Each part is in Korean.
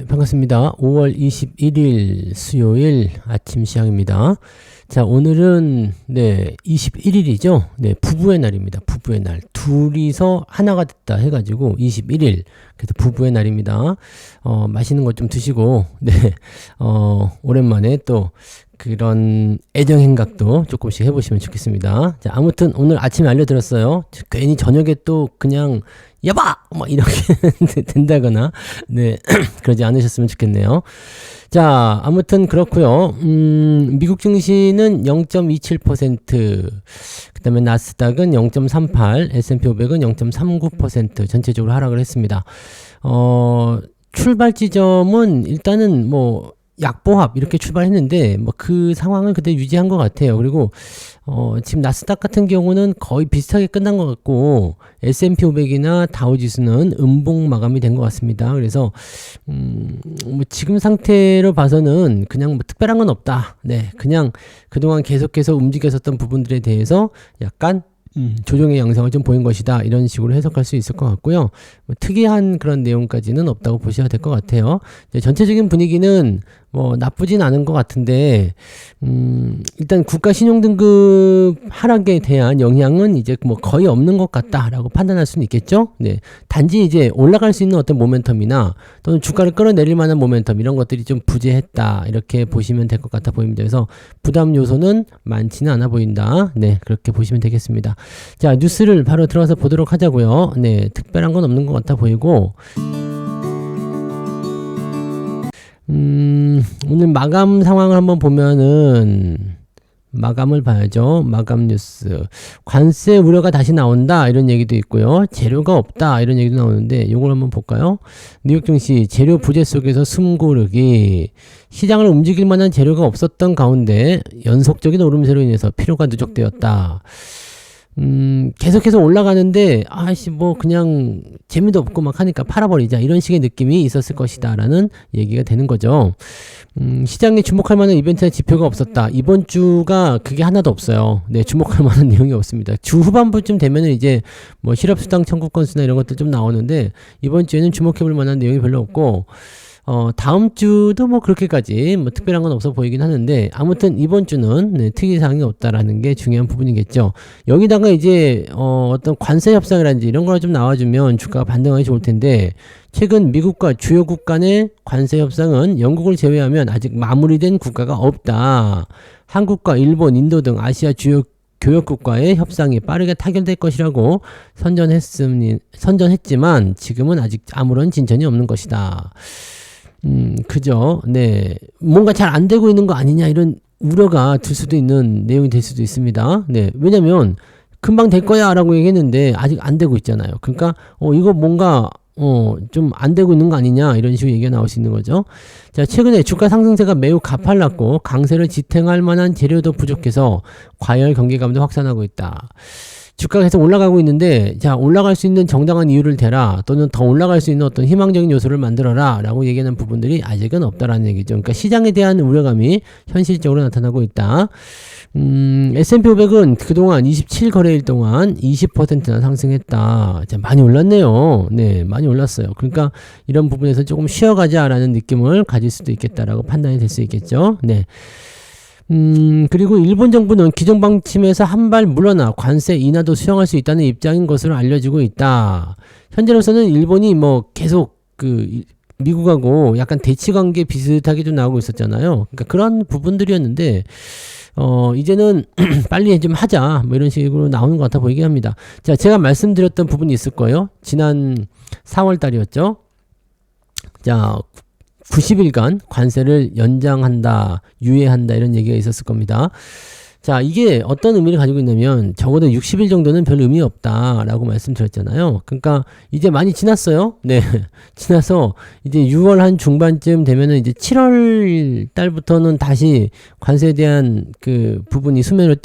반갑습니다. 5월 21일 수요일 아침 시작입니다. 자, 오늘은 21일이죠. 네, 부부의 날입니다. 부부의 날. 둘이서 하나가 됐다 해가지고 21일. 그래서 부부의 날입니다. 맛있는 것 좀 드시고, 오랜만에 또 그런 애정 행각도 조금씩 해보시면 좋겠습니다. 자, 아무튼 오늘 아침에 알려드렸어요. 괜히 저녁에 또 그냥 여봐! 막 이렇게 된다거나, 그러지 않으셨으면 좋겠네요. 자, 아무튼 그렇고요. 미국 증시는 0.27%, 그 다음에 나스닥은 0.38, S&P 500은 0.39% 전체적으로 하락을 했습니다. 출발 지점은 일단은 약보합 이렇게 출발했는데 그 상황을 그대로 유지한 것 같아요. 그리고 지금 나스닥 같은 경우는 거의 비슷하게 끝난 것 같고 S&P 500이나 다우지수는 음봉 마감이 된 것 같습니다. 그래서 지금 상태로 봐서는 그냥 특별한 건 없다. 그냥 그동안 계속해서 움직였었던 부분들에 대해서 약간 조정의 양상을 좀 보인 것이다, 이런 식으로 해석할 수 있을 것 같고요. 특이한 그런 내용까지는 없다고 보셔야 될 것 같아요. 전체적인 분위기는 나쁘진 않은 것 같은데, 일단 국가 신용등급 하락에 대한 영향은 이제 거의 없는 것 같다라고 판단할 수는 있겠죠. 단지 이제 올라갈 수 있는 어떤 모멘텀이나 또는 주가를 끌어내릴 만한 모멘텀, 이런 것들이 좀 부재했다, 이렇게 보시면 될 것 같아 보입니다. 그래서 부담 요소는 많지는 않아 보인다. 그렇게 보시면 되겠습니다. 자, 뉴스를 바로 들어가서 보도록 하자고요. 특별한 건 없는 것 같아 보이고, 오늘 마감 상황을 한번 보면은, 마감을 봐야죠. 마감 뉴스. 관세 우려가 다시 나온다, 이런 얘기도 있고요. 재료가 없다, 이런 얘기도 나오는데, 이걸 한번 볼까요? 뉴욕 증시 재료 부재 속에서 숨고르기. 시장을 움직일 만한 재료가 없었던 가운데 연속적인 오름세로 인해서 필요가 누적되었다. 계속해서 올라가는데 그냥 재미도 없고 막 하니까 팔아버리자, 이런 식의 느낌이 있었을 것이다 라는 얘기가 되는 거죠. 시장에 주목할 만한 이벤트나 지표가 없었다. 이번 주가 그게 하나도 없어요. 주목할 만한 내용이 없습니다. 주 후반부쯤 되면은 이제 실업수당 청구 건수나 이런 것들 좀 나오는데, 이번 주에는 주목해볼 만한 내용이 별로 없고, 다음 주도 그렇게까지 특별한 건 없어 보이긴 하는데, 아무튼 이번 주는 특이사항이 없다라는 게 중요한 부분이겠죠. 여기다가 이제 어떤 관세 협상이라든지 이런 거가 좀 나와주면 주가가 반등하기 좋을 텐데, 최근 미국과 주요국 간의 관세 협상은 영국을 제외하면 아직 마무리된 국가가 없다. 한국과 일본, 인도 등 아시아 주요 교역국과의 협상이 빠르게 타결될 것이라고 선전했지만 지금은 아직 아무런 진전이 없는 것이다. 그죠. 뭔가 잘 안 되고 있는 거 아니냐, 이런 우려가 들 수도 있는 내용이 될 수도 있습니다. 왜냐면 금방 될 거야 라고 얘기했는데 아직 안 되고 있잖아요. 그러니까 이거 뭔가 좀 안 되고 있는 거 아니냐, 이런 식으로 얘기가 나올 수 있는 거죠. 자, 최근에 주가 상승세가 매우 가팔랐고 강세를 지탱할 만한 재료도 부족해서 과열 경계감도 확산하고 있다. 주가가 계속 올라가고 있는데, 자, 올라갈 수 있는 정당한 이유를 대라, 또는 더 올라갈 수 있는 어떤 희망적인 요소를 만들어라 라고 얘기하는 부분들이 아직은 없다라는 얘기죠. 그러니까 시장에 대한 우려감이 현실적으로 나타나고 있다. S&P 500은 그동안 27거래일 동안 20%나 상승했다. 자, 많이 올랐네요. 많이 올랐어요. 그러니까 이런 부분에서 조금 쉬어가자라는 느낌을 가질 수도 있겠다라고 판단이 될 수 있겠죠. 그리고 일본 정부는 기존 방침에서 한 발 물러나 관세 인하도 수용할 수 있다는 입장인 것으로 알려지고 있다. 현재로서는 일본이 계속 미국하고 약간 대치관계 비슷하게 좀 나오고 있었잖아요. 그러니까 그런 부분들이었는데, 이제는 빨리 좀 하자, 이런 식으로 나오는 것 같아 보이긴 합니다. 자, 제가 말씀드렸던 부분이 있을 거예요. 지난 4월 달이었죠. 자, 90일간 관세를 연장한다, 유예한다, 이런 얘기가 있었을 겁니다. 자, 이게 어떤 의미를 가지고 있냐면, 적어도 60일 정도는 별 의미 없다라고 말씀드렸잖아요. 그러니까 이제 많이 지났어요. 지나서 이제 6월 한 중반쯤 되면은 이제 7월 달부터는 다시 관세에 대한 그 부분이 수면으로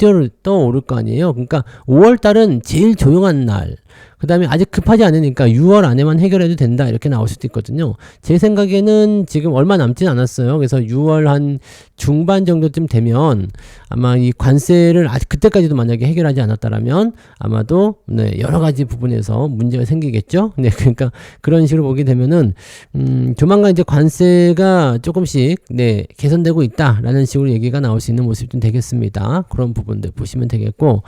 떠오를 거 아니에요. 그러니까 5월 달은 제일 조용한 날. 그 다음에 아직 급하지 않으니까 6월 안에만 해결해도 된다 이렇게 나올 수도 있거든요. 제 생각에는 지금 얼마 남진 않았어요. 그래서 6월 한 중반 정도쯤 되면 아마 이 관세를 아직 그때까지도 만약에 해결하지 않았다라면 아마도 네, 여러 가지 부분에서 문제가 생기겠죠. 네, 그러니까 그런 식으로 보게 되면은 조만간 이제 관세가 조금씩 네, 개선되고 있다라는 식으로 얘기가 나올 수 있는 모습이 좀 되겠습니다. 그런 부분들 보시면 되겠고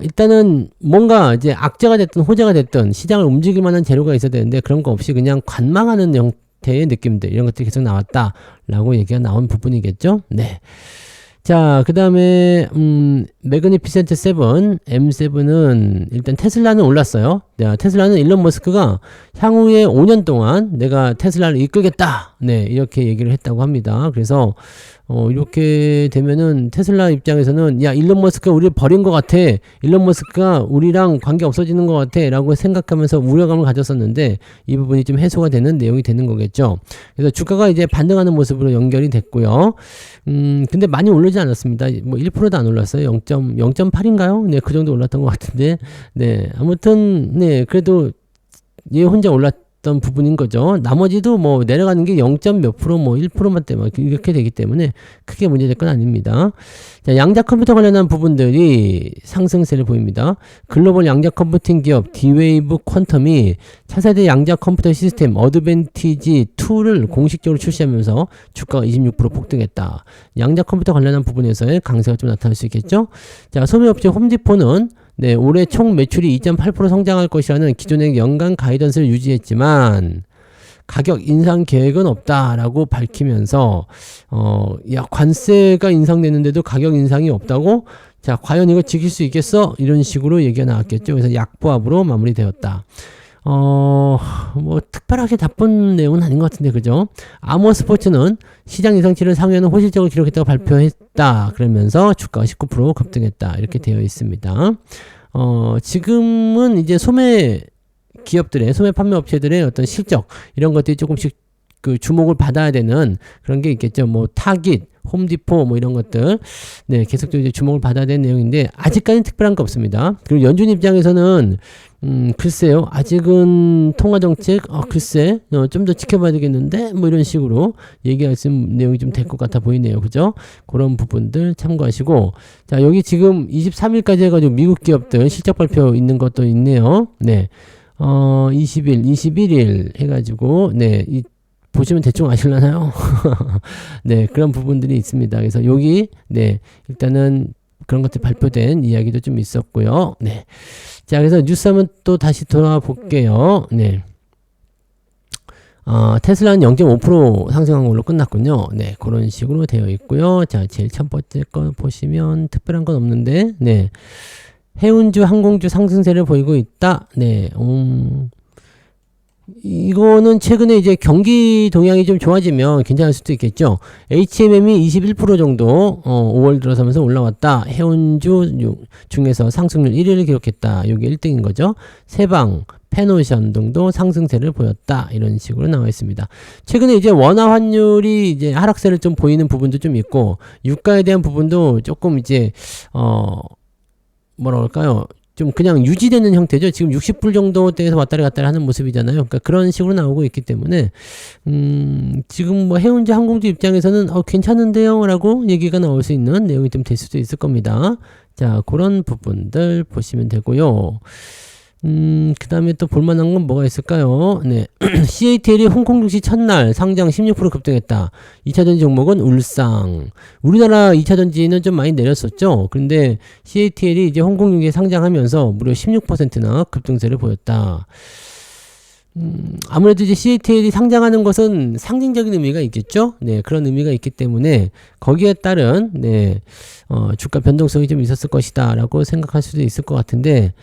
일단은 뭔가 이제 악재가 됐든 호재가 됐든 시장을 움직일 만한 재료가 있어야 되는데 그런 거 없이 그냥 관망하는 형태의 느낌들 이런 것들이 계속 나왔다라고 얘기가 나온 부분이겠죠. 네. 자, 그 다음에 매그니피센트 7, M7은 일단 테슬라는 올랐어요. 네, 테슬라는 일론 머스크가 향후에 5년 동안 내가 테슬라를 이끌겠다. 네, 이렇게 얘기를 했다고 합니다. 그래서 이렇게 되면은 테슬라 입장에서는 야, 일론 머스크가 우리를 버린 것 같아. 일론 머스크가 우리랑 관계 없어지는 것 같아. 라고 생각하면서 우려감을 가졌었는데 이 부분이 좀 해소가 되는 내용이 되는 거겠죠. 그래서 주가가 이제 반등하는 모습으로 연결이 됐고요. 근데 많이 오르지 않았습니다. 뭐 1%도 안 올랐어요. 0.8인가요? 네, 그 정도 올랐던 것 같은데. 네, 아무튼 네, 그래도 얘 혼자 올랐던 부분인 거죠. 나머지도 뭐 내려가는 게 0. 몇 프로 뭐 1%만 막 이렇게 되기 때문에 크게 문제될 건 아닙니다. 자, 양자 컴퓨터 관련한 부분들이 상승세를 보입니다. 글로벌 양자 컴퓨팅 기업 D-Wave 퀀텀이 차세대 양자 컴퓨터 시스템 어드밴티지 2를 공식적으로 출시하면서 주가가 26% 폭등했다. 양자 컴퓨터 관련한 부분에서의 강세가 좀 나타날 수 있겠죠. 자, 소매업체 홈디포는 네, 올해 총 매출이 2.8% 성장할 것이라는 기존의 연간 가이던스를 유지했지만 가격 인상 계획은 없다라고 밝히면서 야, 관세가 인상됐는데도 가격 인상이 없다고? 자, 과연 이거 지킬 수 있겠어? 이런 식으로 얘기가 나왔겠죠. 그래서 약보합으로 마무리되었다. 뭐 특별하게 나쁜 내용은 아닌 것 같은데 그죠? 아머 스포츠는 시장 예상치를 상회하는 호실적을 기록했다고 발표했다. 그러면서 주가가 19% 급등했다. 이렇게 되어 있습니다. 지금은 이제 소매 기업들의 소매 판매 업체들의 어떤 실적 이런 것들이 조금씩 그 주목을 받아야 되는 그런 게 있겠죠. 뭐 타깃, 홈디포 뭐 이런 것들 네 계속적으로 이제 주목을 받아야 되는 내용인데 아직까지는 특별한 거 없습니다. 그리고 연준 입장에서는 글쎄요 아직은 통화정책 글쎄 좀 더 지켜봐야 되겠는데 뭐 이런 식으로 얘기할 수 있는 내용이 좀 될 것 같아 보이네요. 그죠? 그런 부분들 참고하시고 자 여기 지금 23일까지 해가지고 미국 기업들 실적 발표 있는 것도 있네요. 네. 21일 해가지고 네 보시면 대충 아실라나요? 네, 그런 부분들이 있습니다. 그래서 여기, 네, 일단은 그런 것들 발표된 이야기도 좀 있었고요. 네. 자, 그래서 뉴스 한번 또 다시 돌아와 볼게요. 네. 테슬라는 0.5% 상승한 걸로 끝났군요. 네, 그런 식으로 되어 있고요. 자, 제일 첫 번째 거 보시면 특별한 건 없는데, 네. 해운주, 항공주 상승세를 보이고 있다. 네, 이거는 최근에 이제 경기 동향이 좀 좋아지면 괜찮을 수도 있겠죠. HMM이 21% 정도 5월 들어서면서 올라왔다. 해운주 중에서 상승률 1위를 기록했다. 이게 1등인 거죠. 세방, 펜오션 등도 상승세를 보였다. 이런 식으로 나와 있습니다. 최근에 이제 원화 환율이 이제 하락세를 좀 보이는 부분도 좀 있고 유가에 대한 부분도 조금 이제 뭐라 그럴까요? 좀 그냥 유지되는 형태죠. 지금 60불 정도대에서 왔다리 갔다리 하는 모습이잖아요. 그러니까 그런 식으로 나오고 있기 때문에 지금 뭐 해운주 항공주 입장에서는 괜찮은데요 라고 얘기가 나올 수 있는 내용이 좀 될 수도 있을 겁니다. 자, 그런 부분들 보시면 되고요. 그 다음에 또 볼만한 건 뭐가 있을까요? 네. CATL이 홍콩 증시 첫날 상장 16% 급등했다. 2차전지 종목은 울상. 우리나라 2차전지는 좀 많이 내렸었죠. 그런데 CATL이 이제 홍콩 증시에 상장하면서 무려 16%나 급등세를 보였다. 아무래도 이제 CATL이 상장하는 것은 상징적인 의미가 있겠죠. 네, 그런 의미가 있기 때문에 거기에 따른 네, 주가 변동성이 좀 있었을 것이다라고 생각할 수도 있을 것 같은데.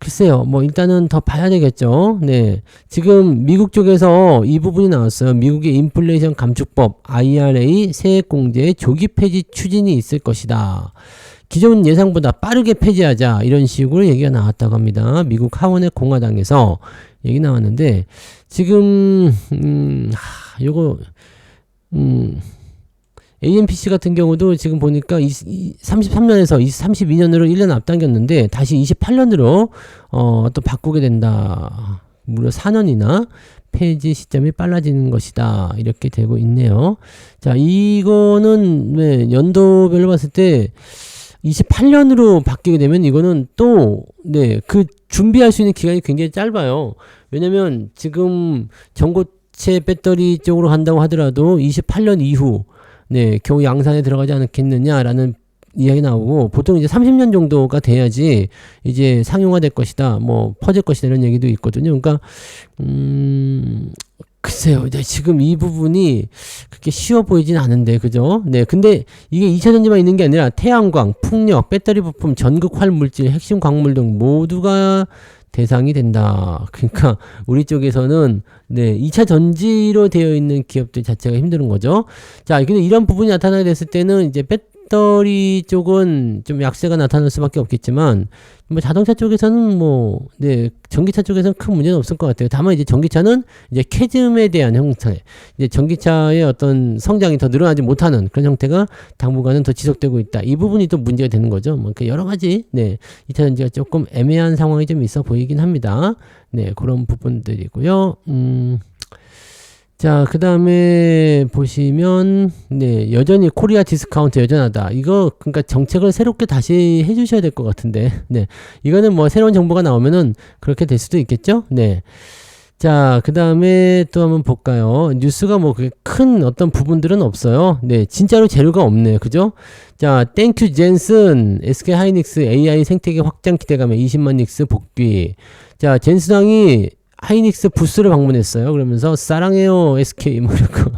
글쎄요, 뭐, 일단은 더 봐야 되겠죠. 네. 지금 미국 쪽에서 이 부분이 나왔어요. 미국의 인플레이션 감축법, IRA 세액공제의 조기 폐지 추진이 있을 것이다. 기존 예상보다 빠르게 폐지하자. 이런 식으로 얘기가 나왔다고 합니다. 미국 하원의 공화당에서 얘기 나왔는데, 지금, 요거, AMPC 같은 경우도 지금 보니까 33년에서 32년으로 1년 앞당겼는데 다시 28년으로 또 바꾸게 된다. 무려 4년이나 폐지 시점이 빨라지는 것이다. 이렇게 되고 있네요. 자, 이거는 네, 연도별로 봤을 때 28년으로 바뀌게 되면 이거는 또 네, 그 준비할 수 있는 기간이 굉장히 짧아요. 왜냐면 지금 전고체 배터리 쪽으로 간다고 하더라도 28년 이후 네, 겨우 양산에 들어가지 않겠느냐라는 이야기 나오고, 보통 이제 30년 정도가 돼야지 이제 상용화될 것이다, 뭐 퍼질 것이다 이런 얘기도 있거든요. 그러니까 글쎄요, 지금 이 부분이 그렇게 쉬워 보이진 않은데, 그죠? 네, 근데 이게 2차 전지만 있는 게 아니라 태양광, 풍력, 배터리 부품, 전극 활물질, 핵심 광물 등 모두가 대상이 된다. 그러니까 우리 쪽에서는 네, 2차 전지로 되어 있는 기업들 자체가 힘든 거죠. 자, 근데 이런 부분이 나타나게 됐을 때는 이제 배터리 쪽은 좀 약세가 나타날 수밖에 없겠지만, 뭐 자동차 쪽에서는 뭐, 네, 전기차 쪽에서는 큰 문제는 없을 것 같아요. 다만 이제 전기차는 이제 캐즘에 대한 형태, 이제 전기차의 어떤 성장이 더 늘어나지 못하는 그런 형태가 당분간은 더 지속되고 있다. 이 부분이 또 문제가 되는 거죠. 뭐 여러 가지, 네, 2차 전지가 조금 애매한 상황이 좀 있어 보이긴 합니다. 네, 그런 부분들이고요. 자, 그 다음에 보시면, 네, 여전히 코리아 디스카운트 여전하다. 이거, 그러니까 정책을 새롭게 다시 해주셔야 될 것 같은데, 네. 이거는 뭐 새로운 정보가 나오면은 그렇게 될 수도 있겠죠? 네. 자, 그 다음에 또 한번 볼까요? 뉴스가 뭐 큰 어떤 부분들은 없어요. 네, 진짜로 재료가 없네. 그죠? 자, 땡큐 젠슨, SK 하이닉스 AI 생태계 확장 기대감에 20만 닉스 복귀. 자, 젠슨왕이 하이닉스 부스를 방문했어요. 그러면서 사랑해요 SK 뭐 이러고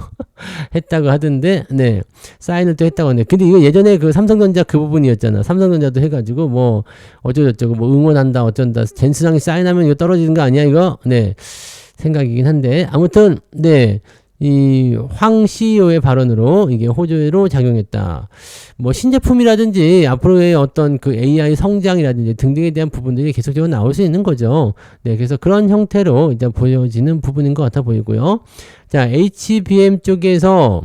했다고 하던데, 네, 사인을 또 했다고 하네요. 근데 이거 예전에 그 삼성전자 그 부분이었잖아. 삼성전자도 해가지고 뭐 어쩌고저쩌고 뭐 응원한다 어쩐다, 젠슨왕이 사인하면 이거 떨어지는 거 아니야 이거? 네, 생각이긴 한데, 아무튼 네, 이 황 CEO의 발언으로 이게 호재로 작용했다. 뭐 신제품이라든지 앞으로의 어떤 그 AI 성장이라든지 등등에 대한 부분들이 계속적으로 나올 수 있는 거죠. 네, 그래서 그런 형태로 일단 보여지는 부분인 것 같아 보이고요. 자, HBM 쪽에서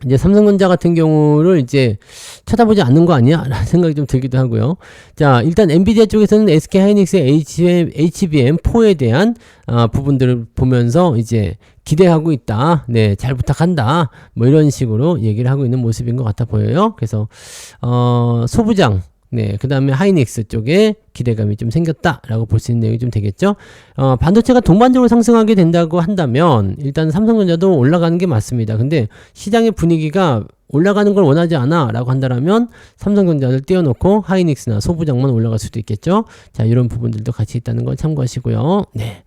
이제 삼성전자 같은 경우를 이제 쳐다보지 않는 거 아니야? 라는 생각이 좀 들기도 하고요. 자, 일단 엔비디아 쪽에서는 SK 하이닉스의 HBM4에 대한 부분들을 보면서 이제 기대하고 있다. 네, 잘 부탁한다. 뭐 이런 식으로 얘기를 하고 있는 모습인 것 같아 보여요. 그래서 소부장, 네, 그 다음에 하이닉스 쪽에 기대감이 좀 생겼다라고 볼 수 있는 내용이 좀 되겠죠. 반도체가 동반적으로 상승하게 된다고 한다면 일단 삼성전자도 올라가는 게 맞습니다. 근데 시장의 분위기가 올라가는 걸 원하지 않아 라고 한다면 삼성전자를 띄워놓고 하이닉스나 소부장만 올라갈 수도 있겠죠. 자, 이런 부분들도 같이 있다는 걸 참고하시고요. 네.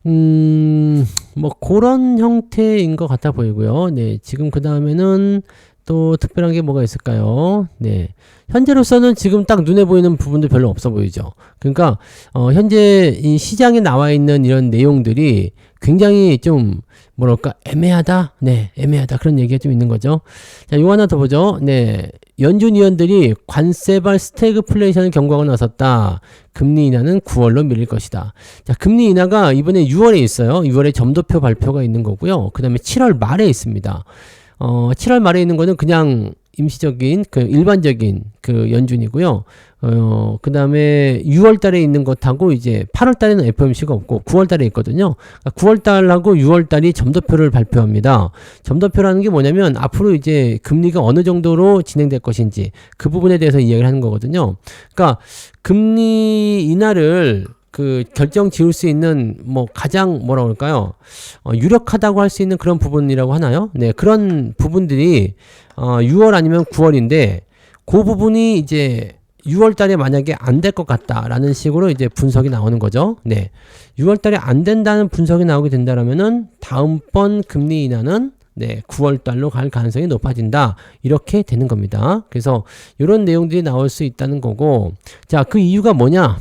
뭐 그런 형태인 것 같아 보이고요. 네, 지금 그 다음에는 또 특별한 게 뭐가 있을까요? 네, 현재로서는 지금 딱 눈에 보이는 부분도 별로 없어 보이죠. 그러니까 현재 이 시장에 나와 있는 이런 내용들이 굉장히 좀 뭐랄까 애매하다. 네, 애매하다, 그런 얘기가 좀 있는 거죠. 자, 이거 하나 더 보죠. 네, 연준 위원들이 관세발 스태그플레이션을 경고하고 나섰다. 금리 인하는 9월로 밀릴 것이다. 자, 금리 인하가 이번에 6월에 있어요. 6월에 점도표 발표가 있는 거고요. 그 다음에 7월 말에 있습니다. 7월 말에 있는 거는 그냥 임시적인 그 일반적인 그 연준이고요. 그 다음에 6월 달에 있는 것하고 이제 8월 달에는 FOMC가 없고 9월 달에 있거든요. 그러니까 9월 달하고 6월 달이 점도표를 발표합니다. 점도표라는 게 뭐냐면 앞으로 이제 금리가 어느 정도로 진행될 것인지 그 부분에 대해서 이야기를 하는 거거든요. 그러니까 금리 인하를 그 결정 지을 수 있는 뭐 가장 뭐라 그럴까요? 유력하다고 할 수 있는 그런 부분이라고 하나요? 네, 그런 부분들이 6월 아니면 9월인데 그 부분이 이제 6월 달에 만약에 안 될 것 같다라는 식으로 이제 분석이 나오는 거죠. 네, 6월 달에 안 된다는 분석이 나오게 된다라면은 다음번 금리 인하는 네, 9월 달로 갈 가능성이 높아진다. 이렇게 되는 겁니다. 그래서 이런 내용들이 나올 수 있다는 거고, 자, 그 이유가 뭐냐?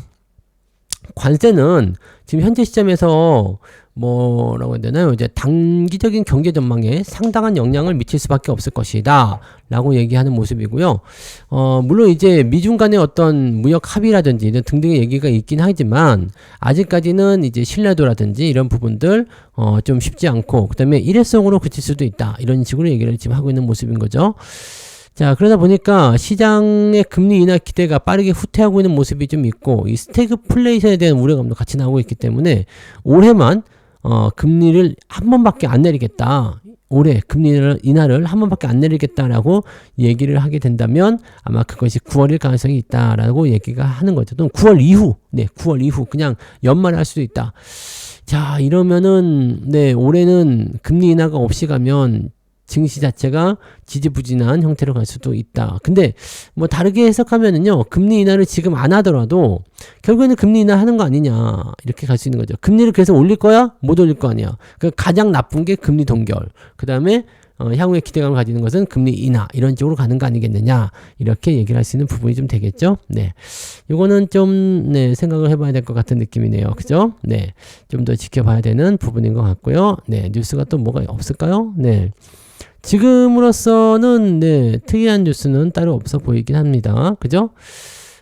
관세는 지금 현재 시점에서 뭐라고 해야 되나요? 이제 단기적인 경제 전망에 상당한 영향을 미칠 수밖에 없을 것이다 라고 얘기하는 모습이고요. 물론 이제 미중 간의 어떤 무역 합의라든지 이런 등등의 얘기가 있긴 하지만 아직까지는 이제 신뢰도라든지 이런 부분들 좀 쉽지 않고, 그 다음에 일회성으로 그칠 수도 있다 이런 식으로 얘기를 지금 하고 있는 모습인 거죠. 자, 그러다 보니까 시장의 금리 인하 기대가 빠르게 후퇴하고 있는 모습이 좀 있고, 이 스태그플레이션에 대한 우려감도 같이 나오고 있기 때문에 올해만 금리를 한 번밖에 안 내리겠다, 올해 금리 인하를 한 번밖에 안 내리겠다라고 얘기를 하게 된다면 아마 그것이 9월일 가능성이 있다라고 얘기가 하는 거죠. 또는 9월 이후, 9월 이후 그냥 연말에 할 수도 있다. 자, 이러면은 올해는 금리 인하가 없이 가면 증시 자체가 지지부진한 형태로 갈 수도 있다. 근데 뭐 다르게 해석하면은요, 금리 인하를 지금 안 하더라도 결국에는 금리 인하 하는 거 아니냐 이렇게 갈 수 있는 거죠. 금리를 그래서 올릴 거야? 못 올릴 거 아니야. 그 가장 나쁜 게 금리 동결. 그 다음에 향후에 기대감을 가지는 것은 금리 인하 이런 쪽으로 가는 거 아니겠느냐 이렇게 얘기를 할 수 있는 부분이 좀 되겠죠. 요거는 좀 생각을 해봐야 될 것 같은 느낌이네요. 그죠? 좀 더 지켜봐야 되는 부분인 것 같고요. 뉴스가 또 뭐가 없을까요? 지금으로서는 특이한 뉴스는 따로 없어 보이긴 합니다. 그죠?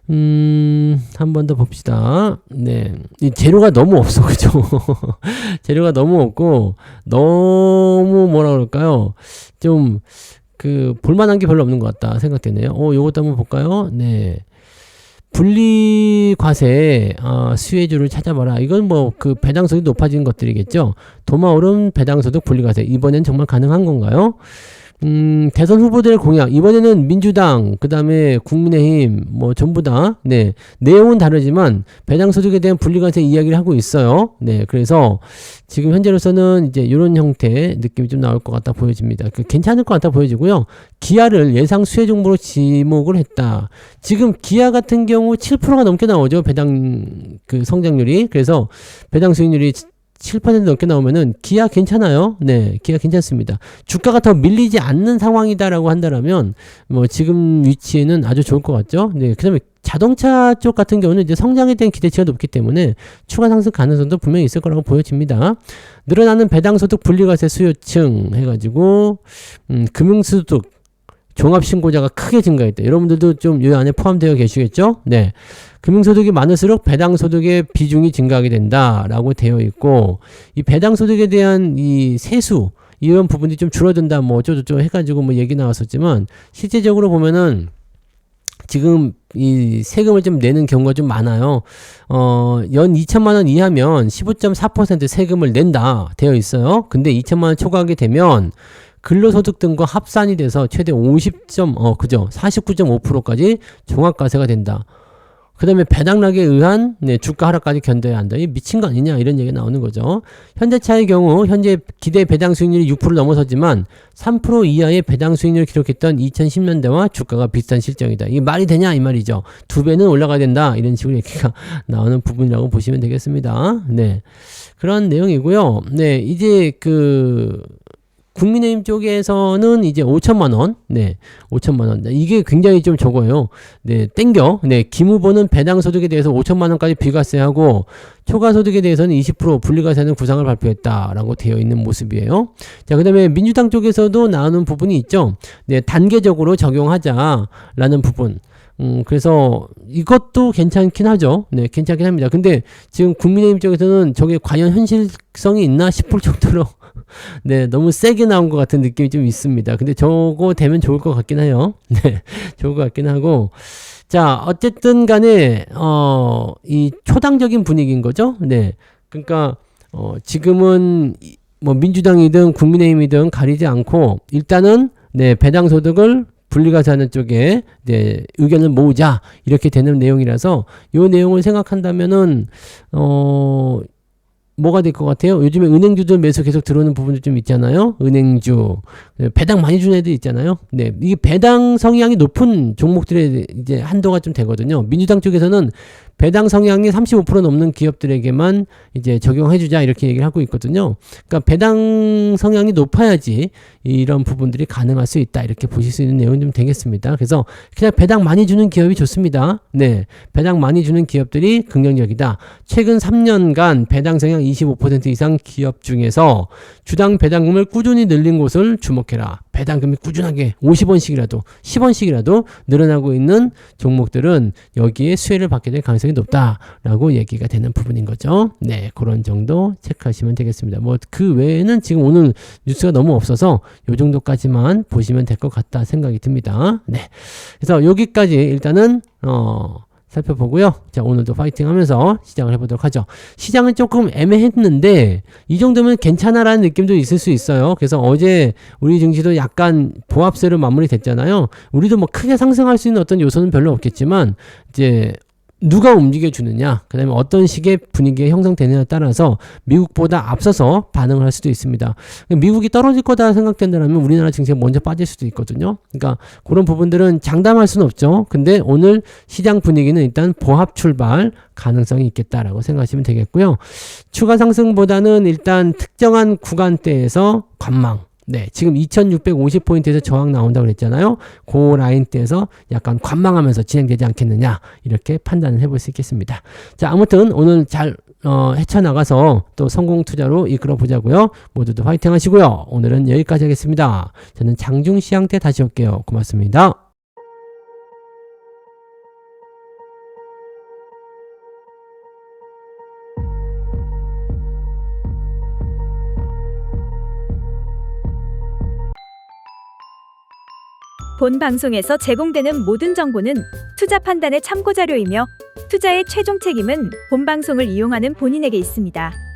한 번 더 봅시다. 이 재료가 너무 없어. 그죠? 재료가 너무 없고, 너무 뭐라 그럴까요? 좀, 볼만한 게 별로 없는 것 같다 생각되네요. 요것도 한번 볼까요? 분리과세 수혜주를 찾아봐라. 이건 뭐 배당소득이 높아진 것들이겠죠. 도마오름 배당소득 분리과세, 이번엔 정말 가능한 건가요? 대선 후보들의 공약, 이번에는 민주당, 그 다음에 국민의힘 뭐 전부 다 내용은 다르지만 배당소득에 대한 분리과세 이야기를 하고 있어요. 그래서 지금 현재로서는 이제 이런 형태의 느낌이 좀 나올 것 같다 보여집니다. 괜찮을 것 같다 보여지고요. 기아를 예상 수혜 종목으로 지목을 했다. 지금 기아 같은 경우 7%가 넘게 나오죠. 배당 성장률이. 그래서 배당 수익률이 7% 넘게 나오면은 기아 괜찮아요. 기아 괜찮습니다. 주가가 더 밀리지 않는 상황이다라고 한다라면 뭐 지금 위치에는 아주 좋을 것 같죠. 그다음에 자동차 쪽 같은 경우는 이제 성장에 대한 기대치가 높기 때문에 추가 상승 가능성도 분명히 있을 거라고 보여집니다. 늘어나는 배당소득 분리과세 수요층 해가지고 금융소득 종합신고자가 크게 증가했다. 여러분들도 좀 이 안에 포함되어 계시겠죠? 금융소득이 많을수록 배당소득의 비중이 증가하게 된다라고 되어 있고, 이 배당소득에 대한 이 세수, 이런 부분이 좀 줄어든다, 뭐 어쩌고저쩌고 해가지고 뭐 얘기 나왔었지만, 실제적으로 보면은 지금 이 세금을 좀 내는 경우가 좀 많아요. 연 2천만 원 이하면 15.4% 세금을 낸다 되어 있어요. 근데 2천만 원 초과하게 되면 근로소득 등과 합산이 돼서 최대 49.5%까지 종합과세가 된다. 그 다음에 배당락에 의한 주가 하락까지 견뎌야 한다. 이 미친 거 아니냐 이런 얘기가 나오는 거죠. 현대차의 경우 현재 기대 배당 수익률이 6%를 넘어서지만 3% 이하의 배당 수익률을 기록했던 2010년대와 주가가 비슷한 실정이다. 이게 말이 되냐 이 말이죠. 2배는 올라가야 된다 이런 식으로 얘기가 나오는 부분이라고 보시면 되겠습니다. 그런 내용이고요. 이제 국민의힘 쪽에서는 이제 5천만 원, 5천만 원. 이게 굉장히 좀 적어요. 땡겨. 김 후보는 배당소득에 대해서 5천만 원까지 비과세하고 초과소득에 대해서는 20% 분리과세하는 구상을 발표했다라고 되어 있는 모습이에요. 자, 그다음에 민주당 쪽에서도 나오는 부분이 있죠. 단계적으로 적용하자라는 부분. 그래서 이것도 괜찮긴 하죠. 괜찮긴 합니다. 근데 지금 국민의힘 쪽에서는 저게 과연 현실성이 있나 싶을 정도로 너무 세게 나온 것 같은 느낌이 좀 있습니다. 근데 저거 되면 좋을 것 같긴 해요. 좋을 것 같긴 하고. 자, 어쨌든 간에, 이 초당적인 분위기인 거죠. 그러니까, 지금은 뭐 민주당이든 국민의힘이든 가리지 않고, 일단은, 배당소득을 분리과세하는 쪽에 의견을 모으자 이렇게 되는 내용이라서 이 내용을 생각한다면은 뭐가 될 것 같아요? 요즘에 은행주들 매수 계속 들어오는 부분도 좀 있잖아요. 은행주 배당 많이 주는 애들 있잖아요. 이게 배당 성향이 높은 종목들의 이제 한도가 좀 되거든요. 민주당 쪽에서는 배당 성향이 35% 넘는 기업들에게만 이제 적용해주자 이렇게 얘기를 하고 있거든요. 그러니까 배당 성향이 높아야지 이런 부분들이 가능할 수 있다 이렇게 보실 수 있는 내용이 좀 되겠습니다. 그래서 그냥 배당 많이 주는 기업이 좋습니다. 네, 배당 많이 주는 기업들이 긍정적이다. 최근 3년간 배당 성향 25% 이상 기업 중에서 주당 배당금을 꾸준히 늘린 곳을 주목해라. 배당금이 꾸준하게 50원씩이라도 10원씩이라도 늘어나고 있는 종목들은 여기에 수혜를 받게 될 가능성이 높다라고 얘기가 되는 부분인 거죠. 네, 그런 정도 체크하시면 되겠습니다. 뭐 그 외에는 지금 오늘 뉴스가 너무 없어서 요 정도까지만 보시면 될 것 같다 생각이 듭니다. 네, 그래서 여기까지 일단은 살펴보고요. 자, 오늘도 파이팅 하면서 시작을 해보도록 하죠. 시장은 조금 애매했는데 이 정도면 괜찮아라는 느낌도 있을 수 있어요. 그래서 어제 우리 증시도 약간 보합세로 마무리됐잖아요. 우리도 뭐 크게 상승할 수 있는 어떤 요소는 별로 없겠지만 이제 누가 움직여주느냐, 그 다음에 어떤 식의 분위기가 형성되느냐에 따라서 미국보다 앞서서 반응을 할 수도 있습니다. 미국이 떨어질 거다 생각된다면 우리나라 증시가 먼저 빠질 수도 있거든요. 그러니까 그런 부분들은 장담할 수는 없죠. 근데 오늘 시장 분위기는 일단 보합 출발 가능성이 있겠다라고 생각하시면 되겠고요. 추가 상승보다는 일단 특정한 구간대에서 관망. 네, 지금 2650포인트에서 저항 나온다고 그랬잖아요. 그 라인대에서 약간 관망하면서 진행되지 않겠느냐 이렇게 판단을 해볼 수 있겠습니다. 자, 아무튼 오늘 잘 헤쳐나가서 또 성공 투자로 이끌어 보자고요. 모두도 화이팅 하시고요. 오늘은 여기까지 하겠습니다. 저는 장중시장 때 다시 올게요. 고맙습니다. 본 방송에서 제공되는 모든 정보는 투자 판단의 참고 자료이며 투자의 최종 책임은 본 방송을 이용하는 본인에게 있습니다.